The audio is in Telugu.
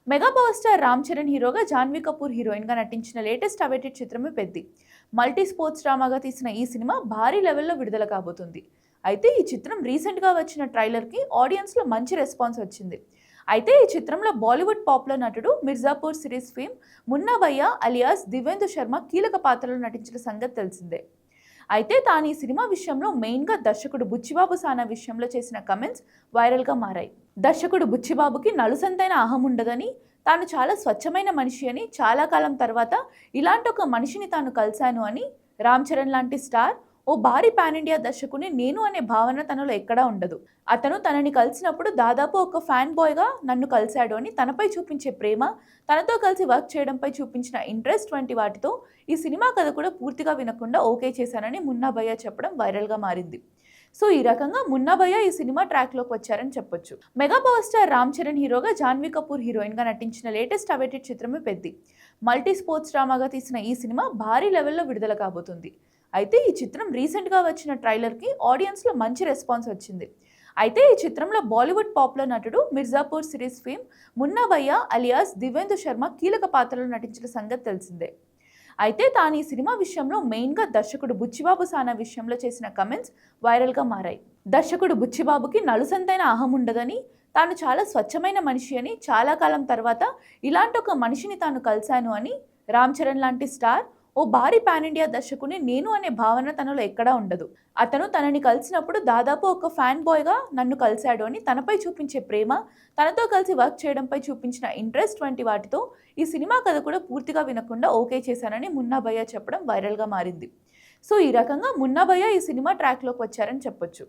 Mega power star Ram Charan హీరోగా, జాన్వీ కపూర్ హీరోయిన్గా నటించిన లేటెస్ట్ అవైటెడ్ చిత్రమే పెద్ది. మల్టీ స్పోర్ట్స్ డ్రామాగా తీసిన ఈ సినిమా భారీ లెవెల్లో విడుదల కాబోతుంది. అయితే ఈ చిత్రం రీసెంట్గా వచ్చిన ట్రైలర్కి ఆడియన్స్లో మంచి రెస్పాన్స్ వచ్చింది. అయితే ఈ చిత్రంలో బాలీవుడ్ పాపులర్ నటుడు మిర్జాపూర్ సిరీస్ ఫేమ్ మున్నా భయ్య అలియాస్ దివేందు శర్మ కీలక పాత్రలో నటించిన సంగతి తెలిసిందే. అయితే తాను ఈ సినిమా విషయంలో మెయిన్గా దర్శకుడు బుచ్చిబాబు సానా విషయంలో చేసిన కమెంట్స్ వైరల్గా మారాయి. దర్శకుడు బుచ్చిబాబుకి నలుసంతైన అహం ఉండదని, తాను చాలా స్వచ్ఛమైన మనిషి అని, చాలా కాలం తర్వాత ఇలాంటి ఒక మనిషిని తాను కలిశాను అని, రామ్ చరణ్ లాంటి స్టార్ ఓ భారీ పాన్ ఇండియా దర్శకుని నేను అనే భావన తనలో ఎక్కడా ఉండదు. అతను తనని కలిసినప్పుడు దాదాపు ఒక ఫ్యాన్ బాయ్గా నన్ను కలిశాడు అని, తనపై చూపించే ప్రేమ, తనతో కలిసి వర్క్ చేయడంపై చూపించిన ఇంట్రెస్ట్ వంటి వాటితో ఈ సినిమా కథ కూడా పూర్తిగా వినకుండా ఓకే చేశానని మున్నా భయ్య చెప్పడం వైరల్గా మారింది. సో ఈ రకంగా మున్నా భయ్య ఈ సినిమా ట్రాక్లోకి వచ్చారని చెప్పొచ్చు. Mega power star Ram Charan హీరోగా, జాన్వీ కపూర్ హీరోయిన్గా నటించిన లేటెస్ట్ అవైటెడ్ చిత్రమే పెద్ది. మల్టీ స్పోర్ట్స్ డ్రామాగా తీసిన ఈ సినిమా భారీ లెవెల్లో విడుదల కాబోతుంది. అయితే ఈ చిత్రం రీసెంట్గా వచ్చిన ట్రైలర్కి ఆడియన్స్లో మంచి రెస్పాన్స్ వచ్చింది. అయితే ఈ చిత్రంలో బాలీవుడ్ పాపులర్ నటుడు మిర్జాపూర్ సిరీస్ ఫేమ్ మున్నా భయ్య అలియాస్ దివేందు శర్మ కీలక పాత్రలో నటించిన సంగతి తెలిసిందే. అయితే తాను ఈ సినిమా విషయంలో మెయిన్గా దర్శకుడు బుచ్చిబాబు సానా విషయంలో చేసిన కమెంట్స్ వైరల్గా మారాయి. దర్శకుడు బుచ్చిబాబుకి నలుసంతైన అహం ఉండదని, తాను చాలా స్వచ్ఛమైన మనిషి అని, చాలా కాలం తర్వాత ఇలాంటి ఒక మనిషిని తాను కలిశాను అని, రామ్ చరణ్ లాంటి స్టార్ ఓ భారీ పాన్ ఇండియా దర్శకుని నేను అనే భావన తనలో ఎక్కడా ఉండదు. అతను తనని కలిసినప్పుడు దాదాపు ఒక ఫ్యాన్ బాయ్గా నన్ను కలిశాడు అని, తనపై చూపించే ప్రేమ, తనతో కలిసి వర్క్ చేయడంపై చూపించిన ఇంట్రెస్ట్ వంటి వాటితో ఈ సినిమా కథ కూడా పూర్తిగా వినకుండా ఓకే చేశానని మున్నా భయ్య చెప్పడం వైరల్గా మారింది. సో ఈ రకంగా మున్నా భయ్య ఈ సినిమా ట్రాక్లోకి వచ్చారని చెప్పొచ్చు.